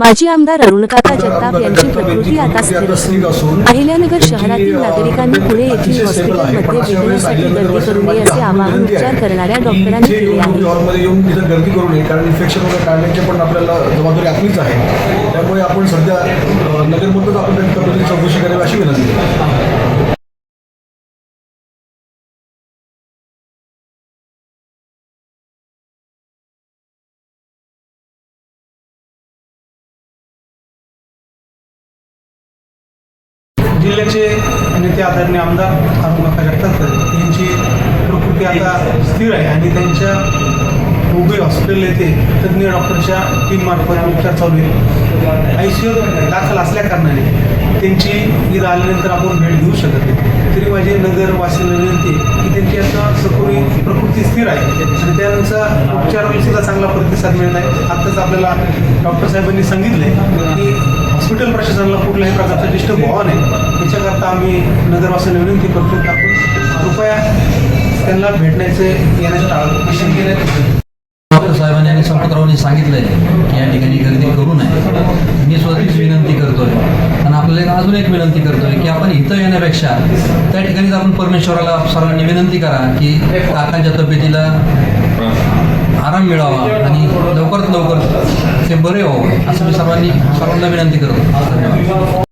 माजी आमदार अरुणकाका जगताप यांची प्रकृती आता स्थिर असून अहिल्यानगर शहरातील नागरिकांनी पुणे येथील हॉस्पिटलमध्ये भेटण्यासाठी गर्दी करू नये असे आवाहन उपचार करणाऱ्या डॉक्टरांनी केले आहे. हॉलमध्ये येऊन तिथे गर्दी करू नये, कारण इन्फेक्शन वगैरे टाळण्याची पण आपल्याला जबाबदारी आपलीच आहे. त्यामुळे आपण सध्या नगरमध्येच आपण त्यांची तब्येतीची चौकशी करावी अशी विनंती आहे. जिल्ह्याचे नेते आदरणीय आमदार अरुणकाका जगताप यांची प्रकृती आता स्थिर आहे आणि त्यांच्या हुबळी हॉस्पिटल येथे तज्ज्ञ डॉक्टरच्या टीममार्फत उपचार चालू आहे. ICU दाखल असल्या कारणाने त्यांची ईद आल्यानंतर आपण भेट घेऊ शकत नाही. तरी माझी नगरवासीयांना विनंती की त्यांची आता सकोरी प्रकृती स्थिर आहे आणि त्यांचा उपचाराला सुद्धा चांगला प्रतिसाद मिळत आहे. आत्ताच आपल्याला डॉक्टर साहेबांनी सांगितलं आहे की हॉस्पिटल प्रशासनाला कुठल्याही प्रकारचा डिस्टर्ब व्हावा नाही, याच्याकरता आम्ही नगरवासीयांना विनंती करतो की आपण कृपया त्यांना भेटण्याचे येण्याचं टाळावं केलं. डॉक्टर साहेबांनी आणि संपतरावांनी सांगितलं आहे की या ठिकाणी गर्दी करू नये. मी स्वतःच विनंती करतोय आणि आपल्याला अजून एक विनंती करतोय की आपण इथं येण्यापेक्षा त्या ठिकाणीच आपण परमेश्वराला सर्वांनी विनंती करा की काकांच्या तब्येतीला आराम मिळावा आणि लवकरात लवकर ते बरे व्हावं असं मी सर्वांना विनंती करतो. धन्यवाद.